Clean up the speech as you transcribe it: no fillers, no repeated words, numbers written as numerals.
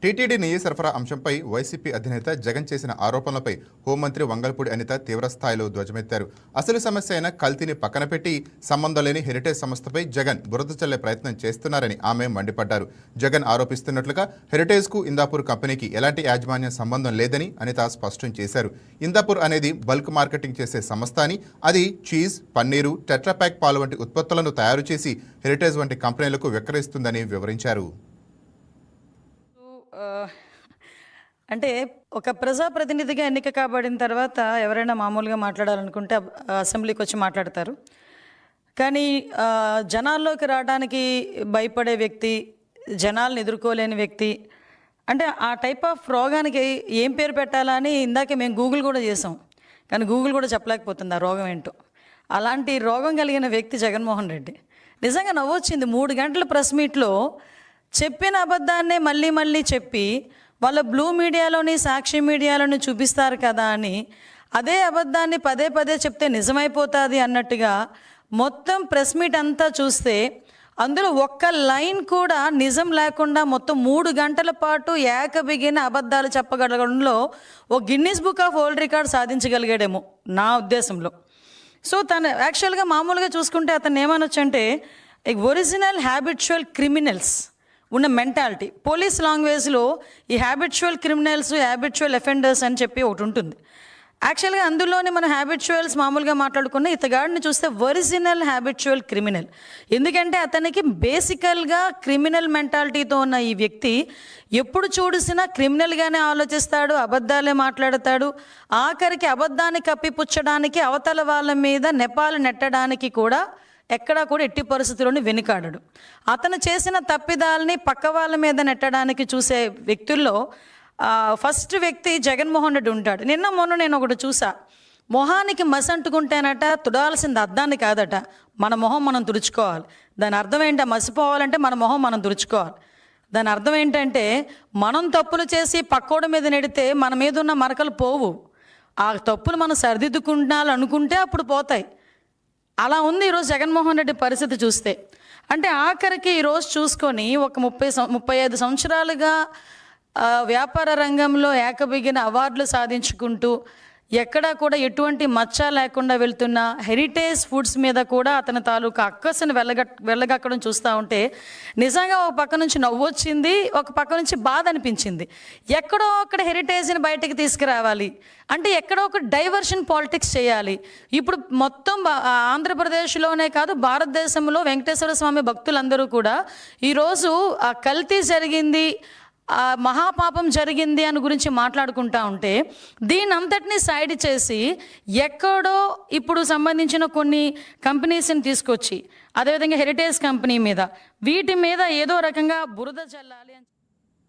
TTD నెయ్యి సరఫరా అంశంపై వైసీపీ అధినేత జగన్ చేసిన ఆరోపణలపై హోంమంత్రి వంగల్పూడి అనిత తీవ్రస్థాయిలో ధ్వజమెత్తారు. అసలు సమస్య అయిన కల్తీని పక్కన పెట్టి సంబంధం లేని హెరిటేజ్ సంస్థపై జగన్ బురద చల్లే ప్రయత్నం చేస్తున్నారని ఆమె మండిపడ్డారు. జగన్ ఆరోపిస్తున్నట్లుగా హెరిటేజ్కు ఇందాపూర్ కంపెనీకి ఎలాంటి యాజమాన్య సంబంధం లేదని అనిత స్పష్టం చేశారు. ఇందాపూర్ అనేది బల్క్ మార్కెటింగ్ చేసే సంస్థ అని, అది చీజ్, పన్నీరు, టెట్రాప్యాక్ పాలు వంటి ఉత్పత్తులను తయారు చేసి హెరిటేజ్ వంటి కంపెనీలకు విక్రయిస్తుందని వివరించారు. అంటే ఒక ప్రజాప్రతినిధిగా ఎన్నిక కాబడిన తర్వాత ఎవరైనా మామూలుగా మాట్లాడాలనుకుంటే అసెంబ్లీకి వచ్చి మాట్లాడతారు. కానీ జనాల్లోకి రావడానికి భయపడే వ్యక్తి, జనాలను ఎదుర్కోలేని వ్యక్తి, అంటే ఆ టైప్ ఆఫ్ రోగానికి ఏం పేరు పెట్టాలని ఇందాకే మేము గూగుల్ కూడా చేసాం, కానీ గూగుల్ కూడా చెప్పలేకపోతుంది ఆ రోగం ఏంటో. అలాంటి రోగం కలిగిన వ్యక్తి జగన్మోహన్ రెడ్డి. నిజంగా నవ్వొచ్చింది. 3 గంటల ప్రెస్ మీట్లో చెప్పిన అబద్ధాన్నే మళ్ళీ మళ్ళీ చెప్పి వాళ్ళ బ్లూ మీడియాలోని, సాక్షి మీడియాలోని చూపిస్తారు కదా అని అదే అబద్ధాన్ని పదే పదే చెప్తే నిజమైపోతుంది అన్నట్టుగా మొత్తం ప్రెస్ మీట్ అంతా చూస్తే అందులో ఒక్క లైన్ కూడా నిజం లేకుండా మొత్తం 3 గంటల పాటు ఏకబిగిన అబద్ధాలు చెప్పగలగడంలో ఓ Guinness book of world record సాధించగలిగాడేమో నా ఉద్దేశంలో. సో తను యాక్చువల్గా మామూలుగా చూసుకుంటే అతను ఏమనొచ్చంటే ఒరిజినల్ హ్యాబిచువల్ క్రిమినల్స్ ఉన్న మెంటాలిటీ. పోలీస్ లాంగ్వేజ్లో ఈ హ్యాబిచువల్ క్రిమినల్స్, హ్యాబిచువల్ అఫెండర్స్ అని చెప్పి ఒకటి ఉంటుంది. యాక్చువల్గా అందులోనే మనం హ్యాబిచువల్స్ మామూలుగా మాట్లాడుకున్న ఇతగాడిని చూస్తే ఒరిజినల్ హ్యాబిచువల్ క్రిమినల్. ఎందుకంటే అతనికి బేసికల్గా క్రిమినల్ మెంటాలిటీతో ఉన్న ఈ వ్యక్తి ఎప్పుడు చూసినా క్రిమినల్గానే ఆలోచిస్తాడు, అబద్ధాలే మాట్లాడతాడు. ఆఖరికి అబద్ధాన్ని కప్పిపుచ్చడానికి, అవతల వాళ్ళ మీద నెపాలు నెట్టడానికి కూడా ఎక్కడా కూడా ఎట్టి పరిస్థితుల్లోని వెనుకాడడు. అతను చేసిన తప్పిదాలని పక్క వాళ్ళ మీద నెట్టడానికి చూసే వ్యక్తుల్లో ఫస్ట్ వ్యక్తి జగన్మోహన్ రెడ్డి ఉంటాడు. మొన్న నేను ఒకటి చూసా, మొహానికి మసి అంటుకుంటేనట తుడాల్సింది అద్దాన్ని కాదట, మన మొహం మనం తుడుచుకోవాలి. దాని అర్థం ఏంటో, మసిపోవాలంటే మన మొహం మనం తుడుచుకోవాలి. దాని అర్థం ఏంటంటే మనం తప్పులు చేసి పక్కోడి మీద నెడితే మన మీద ఉన్న మరకలు పోవు. ఆ తప్పులు మనం సరిదిద్దుకుంటాలనుకుంటే అప్పుడు పోతాయి. అలా ఉంది ఈరోజు జగన్మోహన్ రెడ్డి పరిస్థితి చూస్తే. అంటే ఆఖరికి ఈరోజు చూసుకొని ఒక 35 సంవత్సరాలుగా వ్యాపార రంగంలో ఏకబిగిన అవార్డులు సాధించుకుంటూ ఎక్కడా కూడా ఎటువంటి మచ్చ లేకుండా వెళ్తున్న హెరిటేజ్ ఫుడ్స్ మీద కూడా అతని తాలూకా అక్కసును వెళ్ళగక్కడం చూస్తూ ఉంటే నిజంగా ఒక పక్క నుంచి నవ్వొచ్చింది, ఒక పక్క నుంచి బాధ అనిపించింది. ఎక్కడో అక్కడ హెరిటేజ్ని బయటకు తీసుకురావాలి అంటే ఎక్కడో ఒక డైవర్షన్ పాలిటిక్స్ చేయాలి. ఇప్పుడు మొత్తం ఆంధ్రప్రదేశ్లోనే కాదు భారతదేశంలో వెంకటేశ్వర స్వామి భక్తులందరూ కూడా ఈరోజు ఆ కల్తీ జరిగింది, మహాపాపం జరిగింది అని గురించి మాట్లాడుకుంటా ఉంటే దీని అంతటినీ సైడ్ చేసి ఎక్కడో ఇప్పుడు సంబంధించిన కొన్ని కంపెనీస్ని తీసుకొచ్చి అదేవిధంగా హెరిటేజ్ కంపెనీ మీద వీటి మీద ఏదో రకంగా బురద చల్లాలి అని